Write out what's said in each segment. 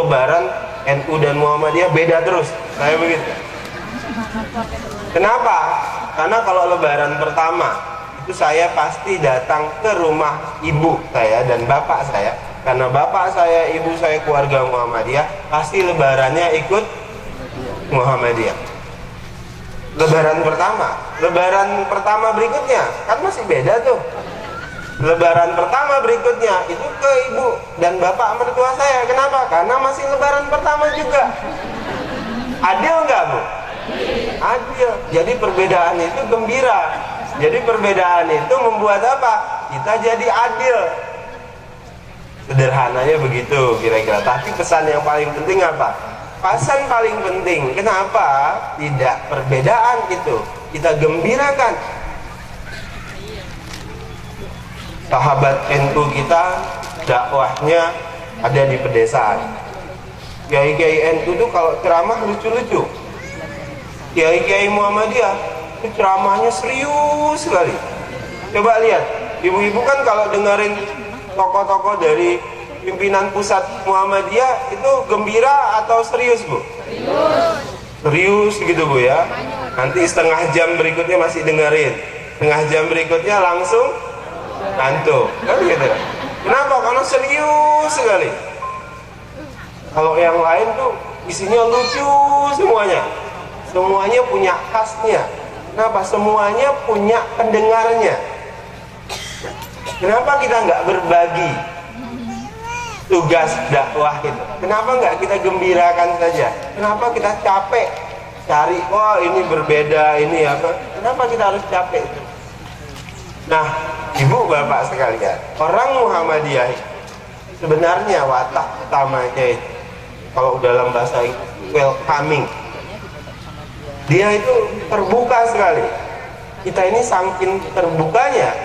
Lebaran NU dan Muhammadiyah beda terus. Saya begitu. Kenapa? Karena kalau Lebaran pertama itu saya pasti datang ke rumah ibu saya dan bapak saya. Karena bapak saya, ibu saya keluarga Muhammadiyah, pasti Lebarannya ikut Muhammadiyah. Lebaran pertama berikutnya kan masih beda tuh. Lebaran pertama berikutnya itu ke ibu dan bapak mertua saya. Kenapa? Karena masih lebaran pertama juga. Adil nggak, Bu? Adil. Jadi perbedaan itu gembira. Jadi perbedaan itu membuat apa? Kita jadi adil. Sederhananya begitu kira-kira. Tapi pesan yang paling penting apa? Pesan paling penting, kenapa tidak perbedaan itu kita gembirakan? Sahabat NU kita dakwahnya ada di pedesaan. Kiai-kiai NU itu kalau ceramah lucu-lucu. Kiai-kiai Muhammadiyah itu ceramahnya serius sekali. Coba lihat, ibu-ibu kan kalau dengerin tokoh-tokoh dari pimpinan pusat Muhammadiyah itu gembira atau serius, Bu? Serius gitu, Bu ya. Nanti setengah jam berikutnya masih dengerin, setengah jam berikutnya langsung ngantuk, kan gitu. Kenapa? Karena serius sekali. Kalau yang lain tuh isinya lucu semuanya. Semuanya punya khasnya. Kenapa? Semuanya punya pendengarnya. Kenapa kita nggak berbagi tugas dakwah itu? Kenapa nggak kita gembirakan saja? Kenapa kita capek cari, wah ini berbeda, ini apa? Kenapa kita harus capek itu? Nah, ibu bapak sekalian, orang Muhammadiyah sebenarnya watak utamanya itu, kalau dalam bahasa welcoming, dia itu terbuka sekali. Kita ini saking terbukanya,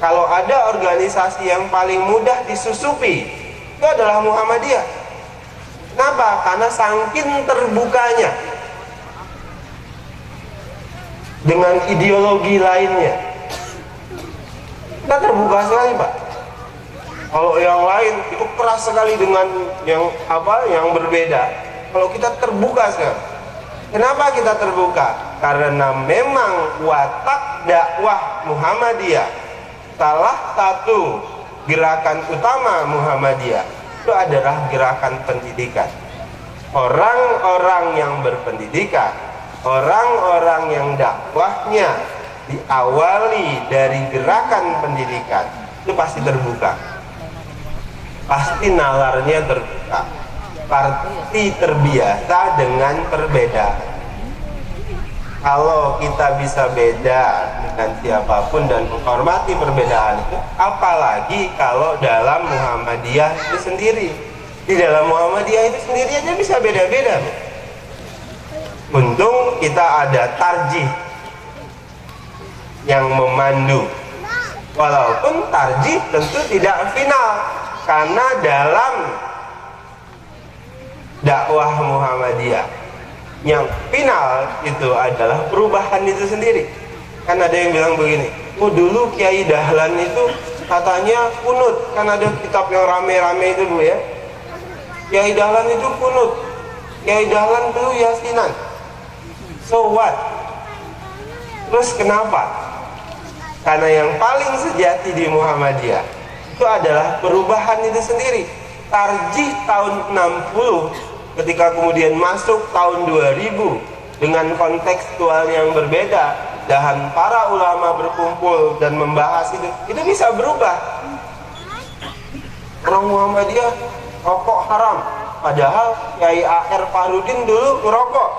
kalau ada organisasi yang paling mudah disusupi, itu adalah Muhammadiyah. Kenapa? Karena saking terbukanya dengan ideologi lainnya. Kita terbuka sekali, Pak. Kalau yang lain itu keras sekali dengan yang berbeda. Kalau kita terbuka sekali. Kenapa kita terbuka? Karena memang watak dakwah Muhammadiyah, salah satu gerakan utama Muhammadiyah itu adalah gerakan pendidikan. Orang-orang yang berpendidikan, orang-orang yang dakwahnya diawali dari gerakan pendidikan, itu pasti terbuka, pasti nalarnya terbuka, pasti terbiasa dengan perbedaan. Kalau kita bisa beda dengan siapapun dan menghormati perbedaan itu, apalagi kalau dalam Muhammadiyah itu sendiri. Di dalam Muhammadiyah itu sendiri aja bisa beda-beda. Untung kita ada tarjih yang memandu. Walaupun tarjih tentu tidak final, karena dalam dakwah Muhammadiyah yang final itu adalah perubahan itu sendiri. Kan ada yang bilang begini, oh dulu Kiai Dahlan itu katanya kunut, kan ada kitab yang rame-rame itu, Bu ya. Kiai Dahlan itu kunut, Kiai Dahlan dulu yasinan. So what? Terus kenapa? Karena yang paling sejati di Muhammadiyah itu adalah perubahan itu sendiri. Tarjih tahun 60 ketika kemudian masuk tahun 2000 dengan kontekstual yang berbeda dan para ulama berkumpul dan membahas itu bisa berubah. Orang Muhammadiyah rokok haram, padahal Kiai A.R. Farudin dulu ngerokok.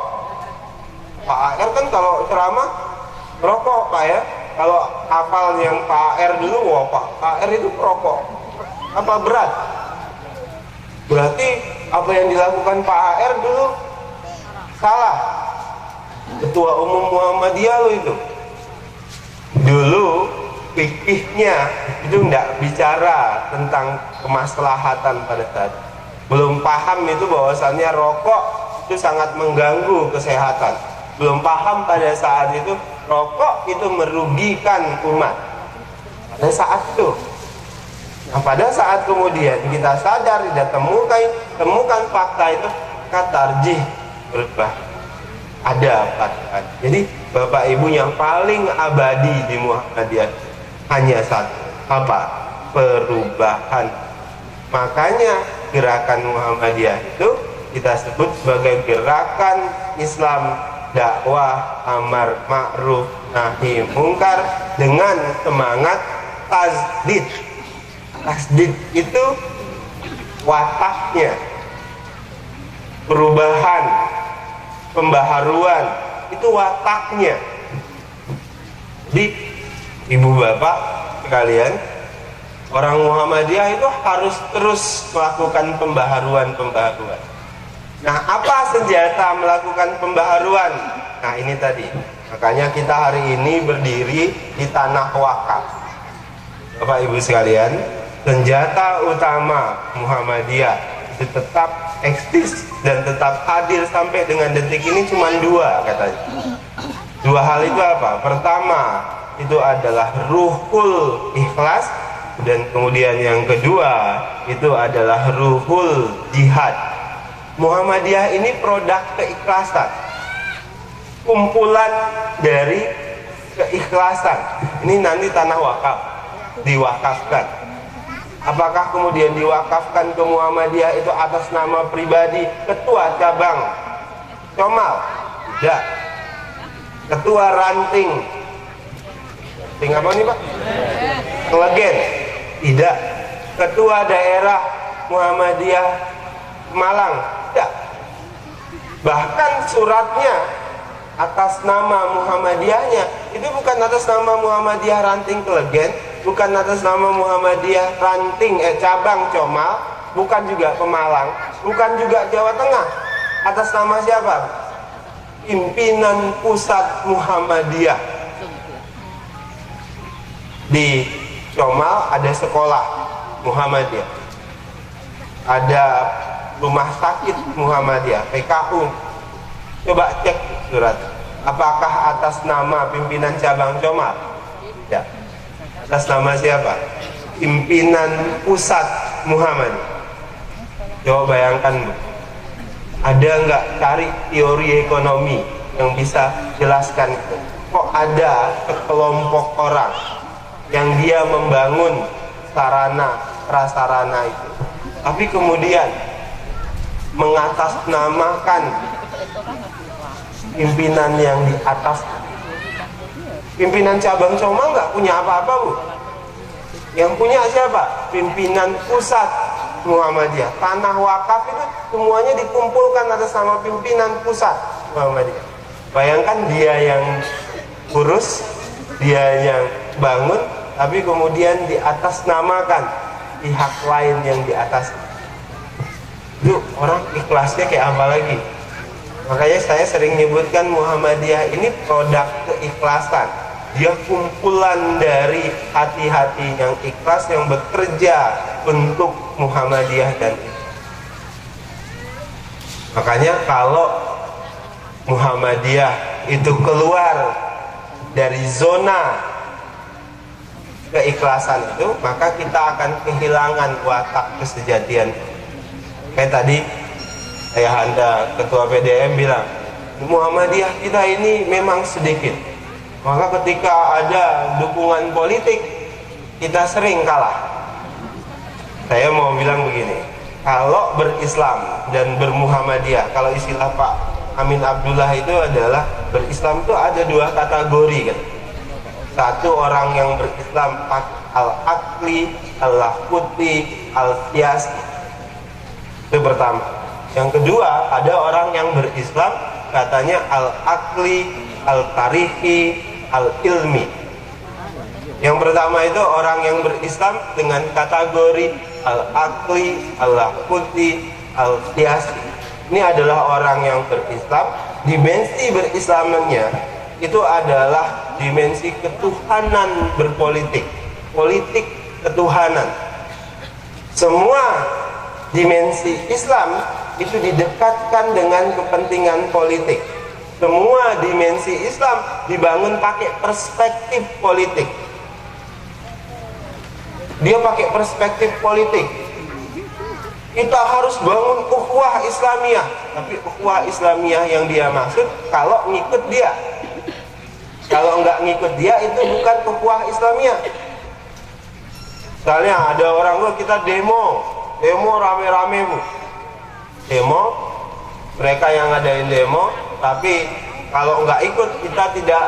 Pak A.R. kan kalau ceramah ngerokok, Pak ya. Kalau hafal yang Pak A.R. dulu, wah Pak A.R. itu perokok. Apa berat? Berarti apa yang dilakukan Pak A.R. dulu salah. Ketua Umum Muhammadiyah lo itu dulu fikihnya itu enggak bicara tentang kemaslahatan pada saat belum paham itu bahwasannya rokok itu sangat mengganggu kesehatan. Belum paham pada saat itu rokok itu merugikan umat pada saat itu. Nah, pada saat kemudian kita sadar dan temukan temukan fakta itu katarjih berubah, ada fakta. Jadi Bapak Ibu yang paling abadi di Muhammadiyah hanya satu, apa? Perubahan. Makanya gerakan Muhammadiyah itu kita sebut sebagai gerakan Islam dakwah amar ma'ruf nahi mungkar dengan semangat tajdid. Tajdid itu wataknya, perubahan, pembaharuan, itu wataknya. Jadi ibu bapak sekalian, orang Muhammadiyah itu harus terus melakukan pembaharuan. Nah, apa senjata melakukan pembaharuan? Nah, ini tadi. Makanya kita hari ini berdiri di tanah wakaf. Bapak Ibu sekalian, senjata utama Muhammadiyah itu tetap eksis dan tetap hadir sampai dengan detik ini cuma dua katanya. Dua hal itu apa? Pertama, itu adalah ruhul ikhlas, dan kemudian yang kedua itu adalah ruhul jihad. Muhammadiyah ini produk keikhlasan, kumpulan dari keikhlasan. Ini nanti tanah wakaf, diwakafkan. Apakah kemudian diwakafkan ke Muhammadiyah itu atas nama pribadi ketua cabang Comal? Tidak. Ketua ranting apa nih Pak? Klegen? Tidak. Ketua daerah Muhammadiyah Malang? Tidak. Bahkan suratnya atas nama Muhammadiyahnya itu bukan atas nama Muhammadiyah ranting Klegen, bukan atas nama Muhammadiyah ranting cabang Comal, bukan juga Pemalang, bukan juga Jawa Tengah. Atas nama siapa? Pimpinan Pusat Muhammadiyah. Di Comal ada sekolah Muhammadiyah, ada rumah sakit Muhammadiyah, PKU. Coba cek surat, apakah atas nama pimpinan cabang Comal? Ya. Atas nama siapa? Pimpinan Pusat Muhammadiyah. Coba bayangkan Bu, ada nggak cari teori ekonomi yang bisa jelaskan itu? Kok ada sekelompok orang yang dia membangun sarana prasarana itu, tapi kemudian mengatasnamakan pimpinan yang di atas. Pimpinan cabang Comal nggak punya apa-apa Bu. Yang punya siapa? Pimpinan Pusat Muhammadiyah. Tanah wakaf itu semuanya dikumpulkan atas nama pimpinan Pusat Muhammadiyah. Bayangkan dia yang urus, dia yang bangun, tapi kemudian diatasnamakan pihak lain yang di atas. Itu orang ikhlasnya kayak apa lagi? Makanya saya sering nyebutkan Muhammadiyah ini produk keikhlasan. Dia kumpulan dari hati-hati yang ikhlas yang bekerja untuk Muhammadiyah dan makanya kalau Muhammadiyah itu keluar dari zona keikhlasan itu, maka kita akan kehilangan watak kesejatian. Kayak tadi Ayahanda Ketua PDM bilang, Muhammadiyah kita ini memang sedikit, maka ketika ada dukungan politik kita sering kalah. Saya mau bilang begini, kalau berislam dan bermuhammadiyah, kalau istilah Pak Amin Abdullah itu adalah berislam itu ada dua kategori kan. Satu, orang yang berislam al-akli, al-lahuti, al-siyasi. Itu pertama. Yang kedua, ada orang yang berislam katanya al-akli, al-tarihi, al-ilmi. Yang pertama itu orang yang berislam dengan kategori al-akli, al-lahuti, al-siyasi. Ini adalah orang yang berislam. Dimensi berislamnya itu adalah dimensi ketuhanan berpolitik, politik ketuhanan. Semua dimensi Islam itu didekatkan dengan kepentingan politik. Semua dimensi Islam dibangun pakai perspektif politik. Dia pakai perspektif politik. Kita harus bangun ukhuwah Islamiyah, tapi ukhuwah Islamiyah yang dia maksud kalau ngikut dia. Kalau nggak ngikut dia itu bukan ukhuwah Islamiyah. Misalnya ada orang kita demo rame-rame bu, demo, mereka yang ngadain demo, tapi kalau nggak ikut kita tidak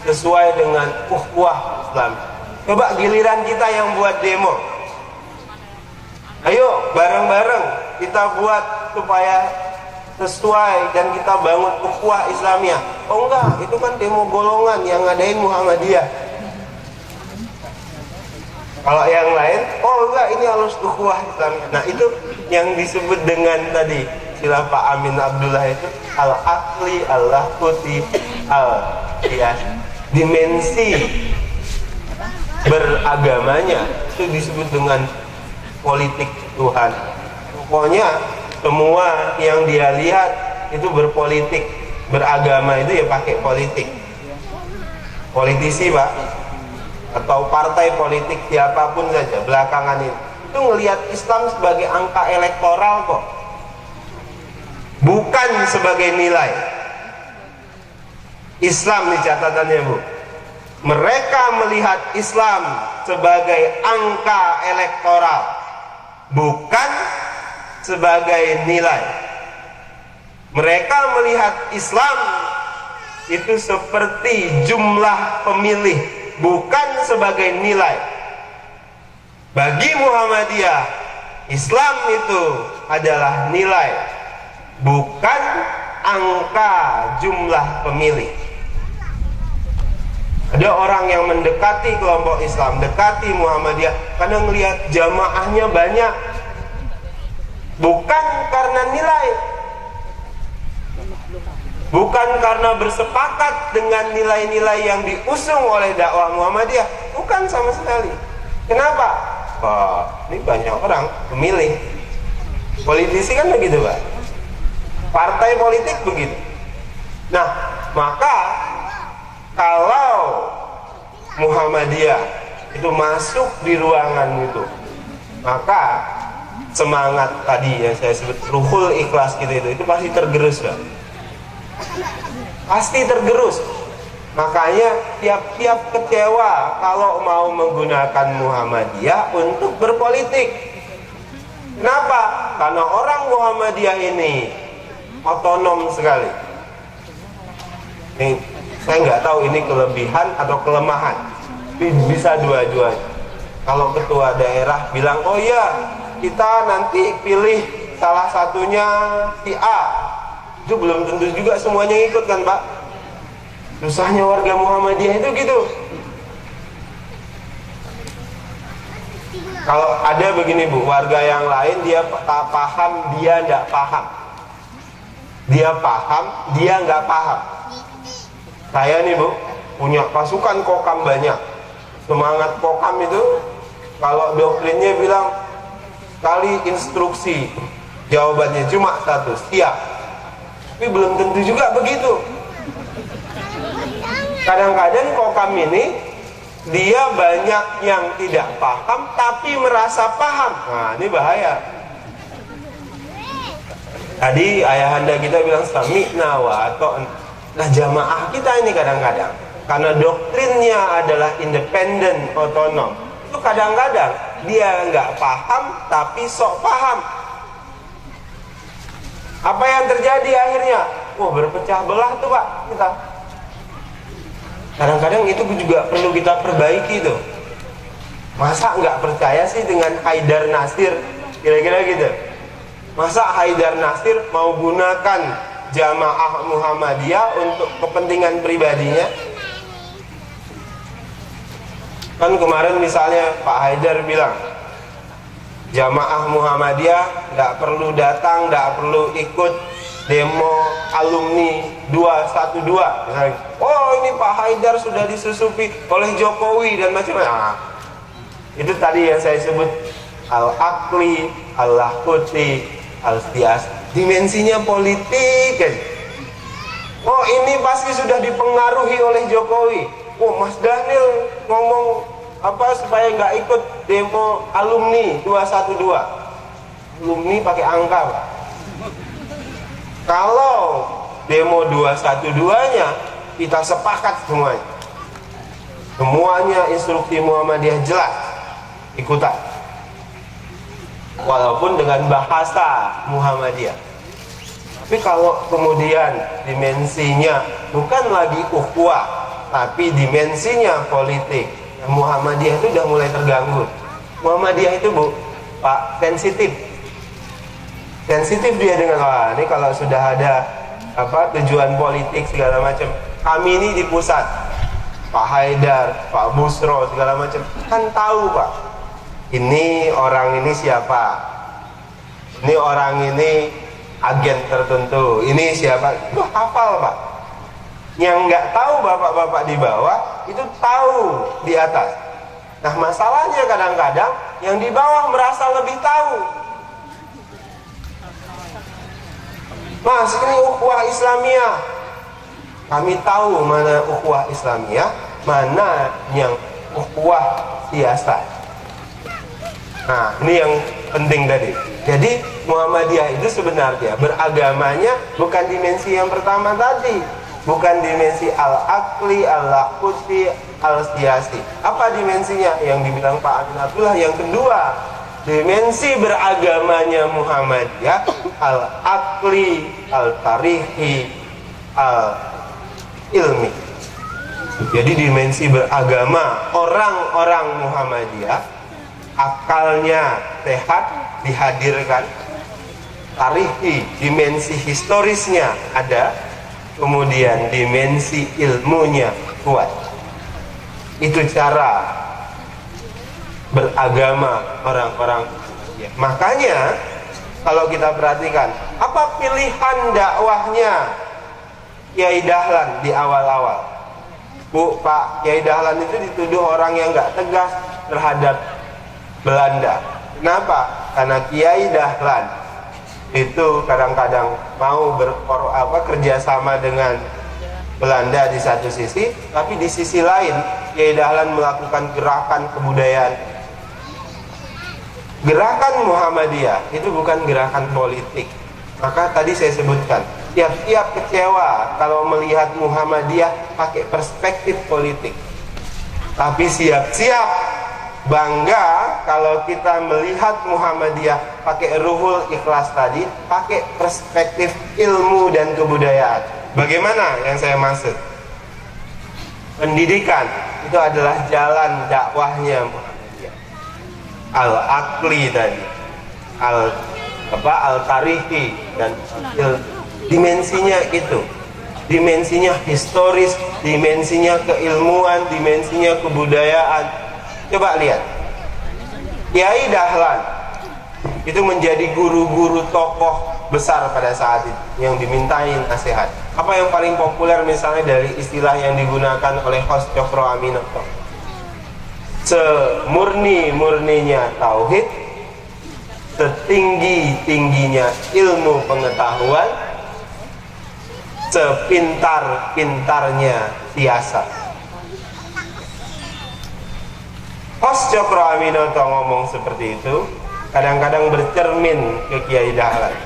sesuai dengan ukhuwah Islam. Coba giliran kita yang buat demo, ayo bareng-bareng kita buat supaya sesuai dan kita bangun ukhuwah Islamiyah. Oh enggak, itu kan demo golongan yang ngadain Muhammadiyah. Kalau yang lain, oh enggak, ini harus ukhuwah Islamiyah. Nah itu yang disebut dengan tadi istilah Pak Amin Abdullah itu al-aqli, al-lahuti, al-qiyas. Dimensi beragamanya itu disebut dengan politik Tuhan. Pokoknya semua yang dia lihat itu berpolitik, beragama itu ya pakai politik. Politisi pak, atau partai politik siapapun saja belakangan ini itu ngelihat Islam sebagai angka elektoral kok, bukan sebagai nilai. Islam nih catatannya bu, mereka melihat Islam sebagai angka elektoral, bukan sebagai nilai. Mereka melihat Islam itu seperti jumlah pemilih, bukan sebagai nilai. Bagi Muhammadiyah, Islam itu adalah nilai, bukan angka jumlah pemilih. Ada orang yang mendekati kelompok Islam, dekati Muhammadiyah karena melihat jamaahnya banyak, bukan karena nilai, bukan karena bersepakat dengan nilai-nilai yang diusung oleh dakwah Muhammadiyah, bukan sama sekali. Kenapa? Wah, ini banyak orang pemilih. Politisi kan begitu pak, partai politik begitu. Nah, maka kalau Muhammadiyah itu masuk di ruangan itu, maka semangat tadi yang saya sebut ruhul ikhlas gitu itu pasti tergerus pak. Pasti tergerus. Makanya tiap-tiap kecewa kalau mau menggunakan Muhammadiyah untuk berpolitik. Kenapa? Karena orang Muhammadiyah ini otonom sekali. Saya nggak tahu ini kelebihan atau kelemahan, bisa dua-duanya. Kalau ketua daerah bilang, oh iya kita nanti pilih salah satunya si A, itu belum tentu juga semuanya ikut kan pak. Susahnya warga Muhammadiyah itu gitu. Kalau ada begini bu, warga yang lain dia paham, dia nggak paham. Dia paham, dia nggak paham. Saya nih bu, punya pasukan kokam banyak. Semangat kokam itu, kalau doktrinnya bilang kali instruksi, jawabannya cuma satu, siap. Tapi belum tentu juga begitu. Kadang-kadang kokam ini dia banyak yang tidak paham tapi merasa paham. Nah ini bahaya. Tadi ayahanda kita bilang sami'na wa ata'na. Nah jamaah kita ini kadang-kadang karena doktrinnya adalah independen, otonom, itu kadang-kadang dia nggak paham tapi sok paham. Apa yang terjadi akhirnya? Wah berpecah belah tuh pak kita. Kadang-kadang itu juga perlu kita perbaiki tuh. Masa nggak percaya sih dengan Haidar Nasir? Kira-kira gitu. Masa Haidar Nasir mau gunakan jamaah Muhammadiyah untuk kepentingan pribadinya? Kan kemarin misalnya Pak Haidar bilang jamaah Muhammadiyah nggak perlu datang, nggak perlu ikut demo alumni 212 misalnya. Oh ini Pak Haidar sudah disusupi oleh Jokowi dan macam-macam. Nah, itu tadi yang saya sebut al-aqli, al-lahuti, al-qiyas. Dimensinya politik kan. Oh ini pasti sudah dipengaruhi oleh Jokowi. Oh Mas Daniel ngomong apa supaya nggak ikut demo alumni 212. alumni pakai angka, Pak. Kalau demo 212-nya kita sepakat semuanya instruksi Muhammadiyah jelas ikutan, walaupun dengan bahasa Muhammadiyah. Tapi kalau kemudian dimensinya bukan lagi ukhuwah, tapi dimensinya politik, Muhammadiyah itu udah mulai terganggu. Muhammadiyah itu, Bu, Pak, sensitif dia dengan, wah ini kalau sudah ada tujuan politik segala macam, kami ini di pusat, Pak Haidar, Pak Busro segala macam kan tahu, Pak, ini orang ini siapa, ini orang ini agen tertentu, ini siapa, itu hafal, Pak. Yang nggak tahu bapak-bapak di bawah itu tahu di atas. Nah masalahnya kadang-kadang yang di bawah merasa lebih tahu. Mas, ini ukhuwah Islamiyah. Kami tahu mana ukhuwah Islamiyah, mana yang ukhuwah siasat. Nah, ini yang penting tadi. Jadi Muhammadiyah itu sebenarnya beragamanya bukan dimensi yang pertama tadi, bukan dimensi al-aqli, al-laquti, al-siyasi. Apa dimensinya? Yang dibilang Pak Amin Abdullah yang kedua. Dimensi beragamanya Muhammadiyah al-aqli, al-tarihi, al-ilmi. Jadi dimensi beragama orang-orang Muhammadiyah, akalnya sehat dihadirkan, tarihi, dimensi historisnya ada, kemudian dimensi ilmunya kuat. Itu cara beragama orang-orang. Makanya kalau kita perhatikan, apa pilihan dakwahnya Kiai Dahlan di awal-awal? Bu, Pak Kiai Dahlan itu dituduh orang yang nggak tegas terhadap Belanda. Kenapa? Karena Kiai Dahlan itu kadang-kadang mau kerjasama dengan Belanda di satu sisi, tapi di sisi lain Kiai Dahlan melakukan gerakan kebudayaan. Gerakan Muhammadiyah itu bukan gerakan politik. Maka tadi saya sebutkan, tiap-tiap kecewa kalau melihat Muhammadiyah pakai perspektif politik. Tapi siap-siap bangga kalau kita melihat Muhammadiyah pakai ruhul ikhlas tadi, pakai perspektif ilmu dan kebudayaan. Bagaimana yang saya maksud? Pendidikan itu adalah jalan dakwahnya Muhammadiyah. Al-aqli tadi, al-tarihi dan dimensinya itu, dimensinya historis, dimensinya keilmuan, dimensinya kebudayaan. Coba lihat, Kiai Dahlan itu menjadi guru-guru tokoh besar pada saat itu yang dimintain nasihat. Apa yang paling populer misalnya dari istilah yang digunakan oleh host Cokro Aminoto? Semurni-murninya tauhid, setinggi-tingginya ilmu pengetahuan, sepintar-pintarnya siasat. Host Cokro Aminoto ngomong seperti itu, kadang-kadang bercermin ke Kiai Dahlan.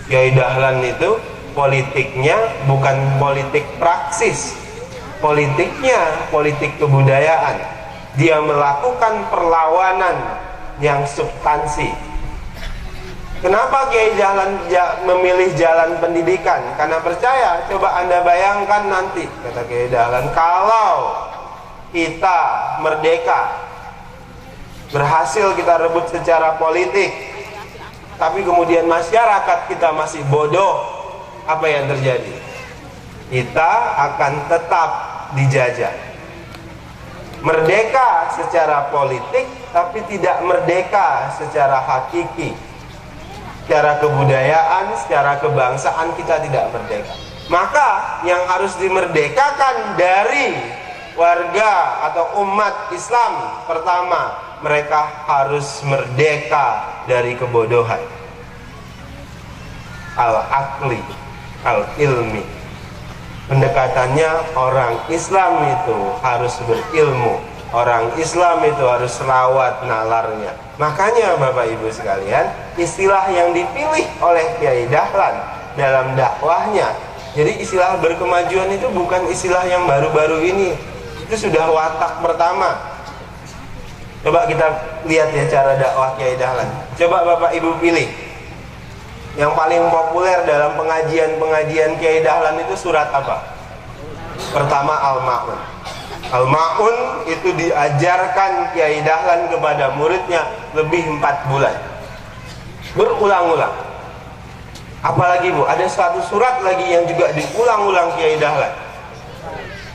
Kiai Dahlan itu politiknya bukan politik praksis, politiknya politik kebudayaan. Dia melakukan perlawanan yang substansi. Kenapa Kiai Dahlan memilih jalan pendidikan? Karena percaya. Coba Anda bayangkan nanti, kata Kiai Dahlan, kalau kita merdeka, berhasil kita rebut secara politik, tapi kemudian masyarakat kita masih bodoh, apa yang terjadi? Kita akan tetap dijajah. Merdeka secara politik, tapi tidak merdeka secara hakiki. Secara kebudayaan, secara kebangsaan kita tidak merdeka. Maka yang harus dimerdekakan dari warga atau umat Islam, pertama, mereka harus merdeka dari kebodohan. Al-aqli, al-ilmi. Pendekatannya orang Islam itu harus berilmu, Orang Islam itu harus rawat nalarnya. Makanya Bapak Ibu sekalian, istilah yang dipilih oleh Kiai Dahlan dalam dakwahnya, jadi istilah berkemajuan itu bukan istilah yang baru-baru ini. Itu sudah watak pertama. Coba kita lihat ya cara dakwah Kiai Dahlan. Coba Bapak Ibu pilih yang paling populer dalam pengajian-pengajian Kiai Dahlan itu surat apa? Pertama Al-Ma'un. Al-Ma'un itu diajarkan Kiai Dahlan kepada muridnya lebih 4 bulan, berulang-ulang. Apalagi Bu, ada satu surat lagi yang juga diulang-ulang Kiai Dahlan,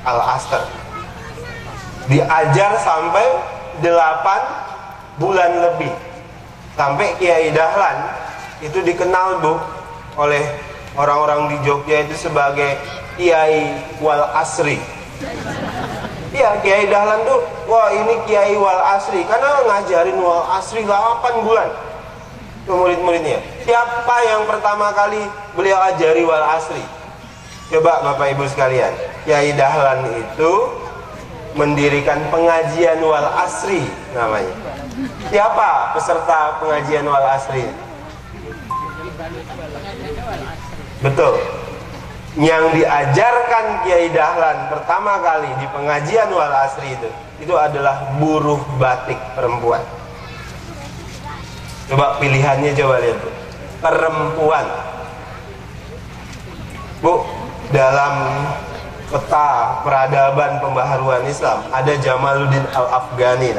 Al-Asr. Diajar sampai 8 bulan lebih. Sampai Kiai Dahlan itu dikenal Bu oleh orang-orang di Jogja itu sebagai Kiai Wal Asri. Iya, Kiai Dahlan tuh, wah ini Kiai Wal Asri, karena ngajarin Wal Asri 8 bulan ke murid-muridnya. Siapa yang pertama kali beliau ajari Wal Asri? Coba Bapak Ibu sekalian, Kiai Dahlan itu mendirikan pengajian Wal Asri namanya. Siapa peserta pengajian Wal Asri? Betul. Yang diajarkan Kiai Dahlan pertama kali di pengajian Wal Asri itu adalah buruh batik perempuan. Coba pilihannya, coba lihat Bu. Perempuan. Bu, dalam peta peradaban pembaharuan Islam ada Jamaluddin Al-Afghani.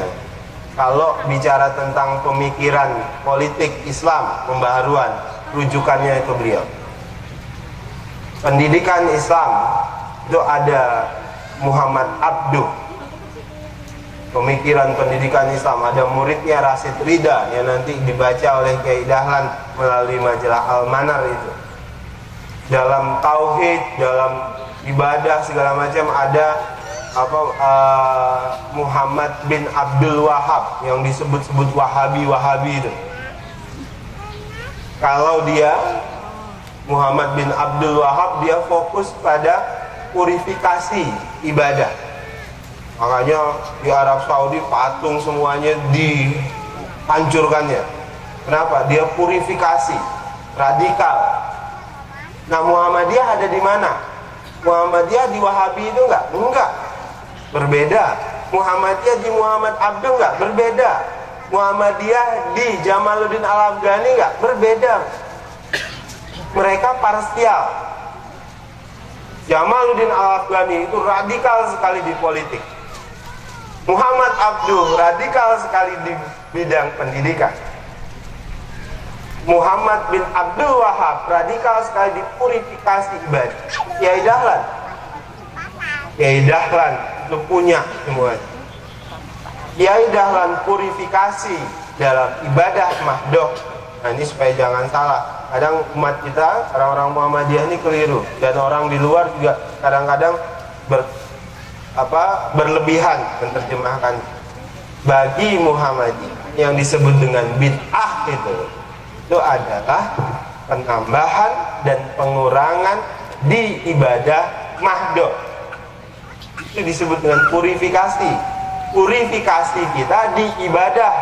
Kalau bicara tentang pemikiran politik Islam pembaharuan, rujukannya itu beliau. Pendidikan Islam itu ada Muhammad Abduh. Pemikiran pendidikan Islam ada muridnya Rasid Rida yang nanti dibaca oleh Kiai Dahlan melalui majalah Al-Manar itu. Dalam tauhid, dalam ibadah segala macam ada Muhammad bin Abdul Wahab yang disebut-sebut Wahabi itu. Kalau dia Muhammad bin Abdul Wahab, dia fokus pada purifikasi ibadah. Makanya di Arab Saudi patung semuanya dihancurkannya. Kenapa? Dia purifikasi radikal. Nah, Muhammadiyah ada di mana? Muhammadiyah di Wahabi itu enggak? Enggak. Berbeda. Muhammadiyah di Muhammad Abdul enggak? Berbeda. Muhammadiyah di Jamaluddin Al-Afghani enggak? Berbeda. Mereka parsial. Jamaluddin Al-Afghani itu radikal sekali di politik. Muhammad Abduh radikal sekali di bidang pendidikan. Muhammad bin Abdul Wahab radikal sekali di purifikasi ibadah. Kiai Dahlan itu punya semuanya. Kiai Dahlan purifikasi dalam ibadah mahdoh. Nah, ini supaya jangan salah. Kadang umat kita, orang-orang Muhammadiyah ini keliru, dan orang di luar juga kadang-kadang berlebihan menerjemahkan. Bagi Muhammadiyah yang disebut dengan bid'ah itu adalah penambahan dan pengurangan di ibadah mahdoh. Itu disebut dengan purifikasi. Purifikasi kita di ibadah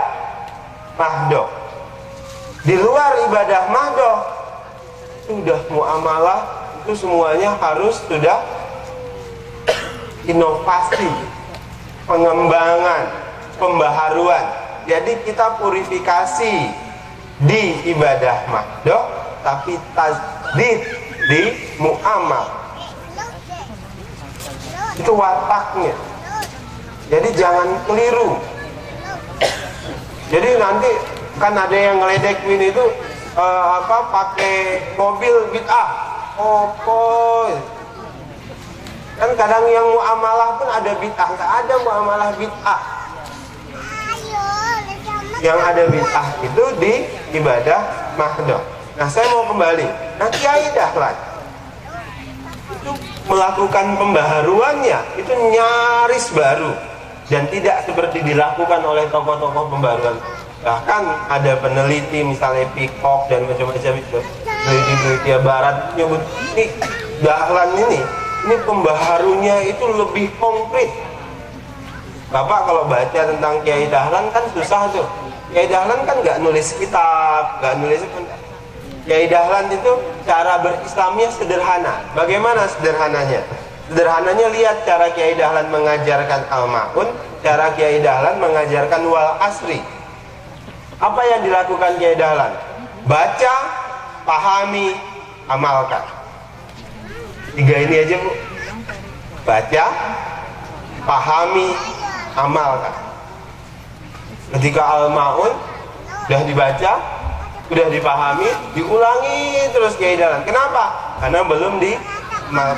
mahdoh. Di luar ibadah mahdoh sudah muamalah, itu semuanya harus sudah inovasi, pengembangan, pembaharuan. Jadi kita purifikasi di ibadah mahdoh, tapi tajdid di muamal. Itu wataknya. Jadi jangan keliru. Jadi nanti kan ada yang ngeledekin itu pakai mobil bid'ah. Kan kadang yang muamalah pun ada bid'ah, nggak ada muamalah bid'ah. Yang ada bid'ah itu di ibadah mahdoh. Nah, saya mau kembali. Nah, Kiai Dahlan itu melakukan pembaharuannya itu nyaris baru dan tidak seperti dilakukan oleh tokoh-tokoh pembaharuan. Bahkan ada peneliti misalnya Peacock dan macam-macam itu, peneliti barat nyebut ini Dahlan ini pembaharunya itu lebih konkret. Bapak kalau baca tentang Kiai Dahlan kan susah tuh. Kiai Dahlan kan nggak nulis kitab, nggak nulis. Kiai Dahlan itu cara berislamnya sederhana. Bagaimana sederhananya? Sederhananya lihat cara Kiai Dahlan mengajarkan Al-Ma'un, cara Kiai Dahlan mengajarkan Wal Asri. Apa yang dilakukan Kiai Dahlan? Baca, pahami, amalkan. 3 ini aja, Bu. Baca, pahami, amalkan. Ketika Al-Ma'un sudah dibaca, sudah dipahami, diulangi terus Kiai Dahlan. Kenapa? Karena belum di. Nah,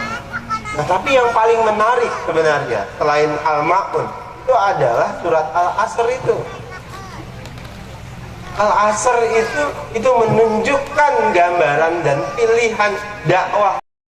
tapi yang paling menarik sebenarnya selain Al-Ma'un itu adalah surat Al-Asr itu. Al-Asr itu menunjukkan gambaran dan pilihan dakwah